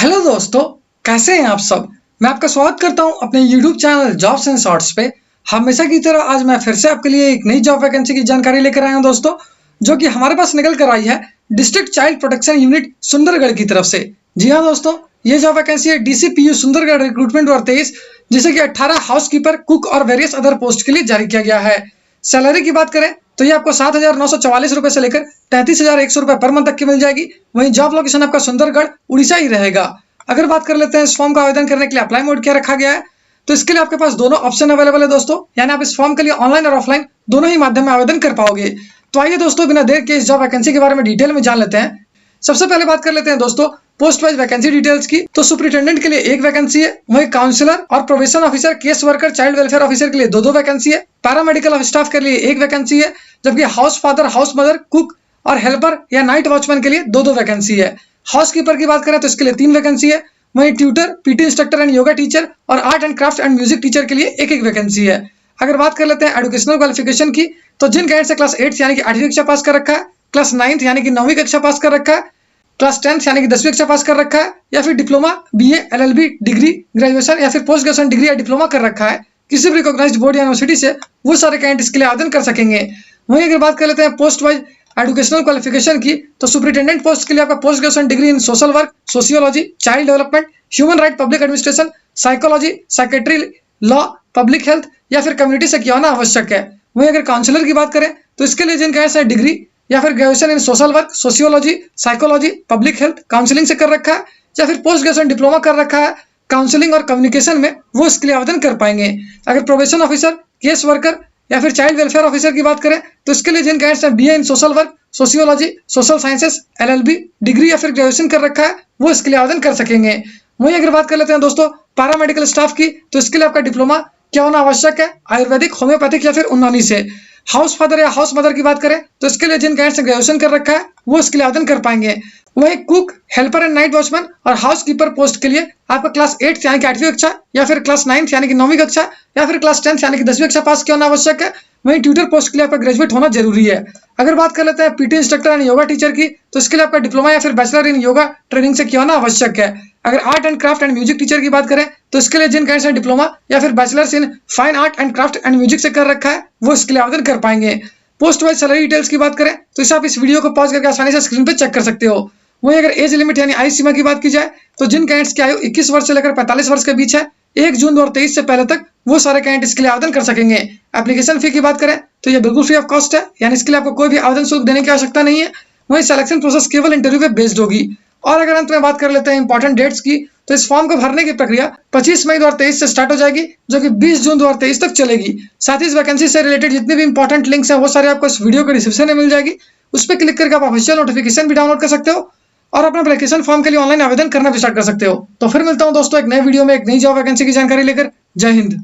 Hello दोस्तों, कैसे हैं आप सब। मैं आपका स्वागत करता हूं अपने YouTube channel jobs and shorts पे। हमेशा की तरह आज मैं फिर से आपके लिए एक नई जॉब वैकेंसी की जानकारी लेकर आया हूं दोस्तों, जो कि हमारे पास निकल कर आई है district child protection unit Sundargarh की तरफ से। जी हाँ दोस्तों, ये जॉब वैकेंसी है DCPU सुंदरगढ़ रिक्रूटमेंट 2023, जिसे कि 18 हाउसकीपर, कुक और वेरियस अदर पोस्ट के लिए जारी किया गया है। सैलरी की बात करें तो ये आपको 7,944 रुपए से लेकर 33,100 रुपए पर मंथ तक की मिल जाएगी। वहीं जॉब लोकेशन आपका सुंदरगढ़ उड़ीसा ही रहेगा। अगर बात कर लेते हैं इस फॉर्म का आवेदन करने के लिए अप्लाई मोड क्या रखा गया है, तो इसके लिए आपके पास दोनों ऑप्शन अवेलेबल है दोस्तों, यानी आप इस फॉर्म के लिए ऑनलाइन और ऑफलाइन दोनों ही माध्यम में आवेदन कर पाओगे। तो आइए दोस्तों, बिना देर के इस जॉब वैकेंसी के बारे में डिटेल में जान लेते हैं। सबसे पहले बात कर लेते हैं दोस्तों पोस्ट वाइज वैकेंसी डिटेल्स की। तो सुपरिटेंडेंट के लिए एक वैकेंसी है, वहीं काउंसलर और probation officer, case worker, child welfare officer के लिए दो वैकेंसी है। पैरामेडिकल स्टाफ के लिए एक वैकेंसी है, जबकि house father, house mother, cook और हेल्पर या नाइट वॉचमैन के लिए दो वैकेंसी है। हाउस कीपर की बात करें तो इसके लिए 3 वैकेंसी है। वहीं tutor, PT instructor and yoga teacher और art and craft and music teacher के लिए एक वैकेंसी है। अगर बात कर लेते हैं एजुकेशनल क्वालिफिकेशन की, तो जिन कैंडिडेट से क्लास 8 यानी कि 8वीं कक्षा पास कर रखा है, क्लास 9 यानी कि 9वीं कक्षा पास कर रखा है, क्लास 10 यानी कि 10वीं कक्षा पास कर रखा है, या फिर diploma, BA, LLB degree, graduation या फिर पोस्ट ग्रेजुएशन डिग्री या डिप्लोमा कर रखा है किसी भी रिकॉग्नाइज्ड बोर्ड या यूनिवर्सिटी से, वो सारे कैंडिडेट इसके लिए आवेदन कर सकेंगे। वहीं अगर बात कर लेते हैं पोस्ट वाइज एजुकेशनल क्वालिफिकेशन की, तो सुपरिटेंडेंट पोस्ट के लिए आपका post graduation degree in social work, sociology, child development, human right, public administration, psychology, secretary, law, public health या फिर कम्युनिटी से किया होना आवश्यक है। वहीं अगर काउंसलर की बात करें तो इसके लिए जिन कैंडिडेट्स डिग्री या फिर graduation in social work, sociology, psychology, public health, counselling से कर रखा है, या फिर पोस्ट ग्रेजुएशन डिप्लोमा कर रखा है काउंसलिंग और कम्युनिकेशन में, वो इसके लिए आवेदन कर पाएंगे। अगर प्रोबेशन ऑफिसर, केस वर्कर या फिर चाइल्ड वेलफेयर ऑफिसर की बात करें तो इसके लिए जिन कैंडिडेट्स ने BA in social work, sociology, social sciences, LLB degree या फिर ग्रेजुएशन कर रखा है, वो इसके लिए आवेदन कर सकेंगे। वहीं अगर बात कर लेते हैं दोस्तों पैरामेडिकल स्टाफ की, तो इसके लिए आपका डिप्लोमा क्या होना आवश्यक है, आयुर्वेदिक, होम्योपैथिक या फिर यूनानी से। हाउस फादर या हाउस मदर की बात करें तो इसके लिए जिन कैंडिडेट्स ने ग्रेजुएशन कर रखा है, वो इसके लिए आवेदन कर पाएंगे। वहीं cook, helper and night watchman और हाउस कीपर पोस्ट के लिए आपका क्लास 8 यानी कि 8वीं कक्षा या फिर क्लास 9 यानी कि 9वीं कक्षा या फिर क्लास 10 यानी कि 10वीं कक्षा पास किया होना आवश्यक है। वहीं ट्यूटर पोस्ट के लिए आपका ग्रेजुएट होना जरूरी है। अगर बात कर लेते हैं PT instructor and yoga teacher की, तो इसके लिए आपका डिप्लोमा या फिर बैचलर इन योगा ट्रेनिंग से किया होना आवश्यक है। अगर art and craft and music teacher की बात करें तो इसके लिए जिन कैंडिडेट्स ने डिप्लोमा या फिर bachelors in fine art and craft and music से कर रखा है, वो इसके लिए आवेदन कर पाएंगे। पोस्ट वाइज सैलरी डिटेल्स की बात करें तो इसे आप इस वीडियो को पॉज करके आसानी से स्क्रीन पर चेक कर सकते हो। वहीं अगर एज लिमिट यानी आयु सीमा की बात की जाए, तो जिन कैंडिडेट्स की आयु 21 वर्ष से लेकर 45 वर्ष के बीच है 1 जून 2023 से पहले तक, वो सारे कैंडिडेट इसके लिए आवेदन कर सकेंगे। एप्लीकेशन फी की बात करें तो ये बिल्कुल फ्री ऑफ कॉस्ट है, यानी इसके लिए आपको कोई भी आवेदन शुल्क देने की आवश्यकता नहीं है। वहीं सिलेक्शन प्रोसेस केवल इंटरव्यू पे बेस्ड होगी। और अगर अंत में बात कर लेते हैं इंपॉर्टेंट डेट्स की, तो इस फॉर्म को भरने की प्रक्रिया 25 मई 2023 से स्टार्ट हो जाएगी, जो कि 20 जून 2023 तक चलेगी। साथ ही इस वैकेंसी से रिलेटेड जितने भी इंपॉर्टेंट लिंक्स हैं, वो सारे आपको इस वीडियो के डिस्क्रिप्शन में मिल जाएगी। उस पर क्लिक करके आप ऑफिशियल नोटिफिकेशन भी डाउनलोड कर सकते हो और अपना एप्लीकेशन फॉर्म के लिए ऑनलाइन आवेदन करना भी स्टार्ट कर सकते हो। तो फिर मिलता हूं दोस्तों एक नए वीडियो में एक नई जॉब वैकेंसी की जानकारी लेकर। जय हिंद।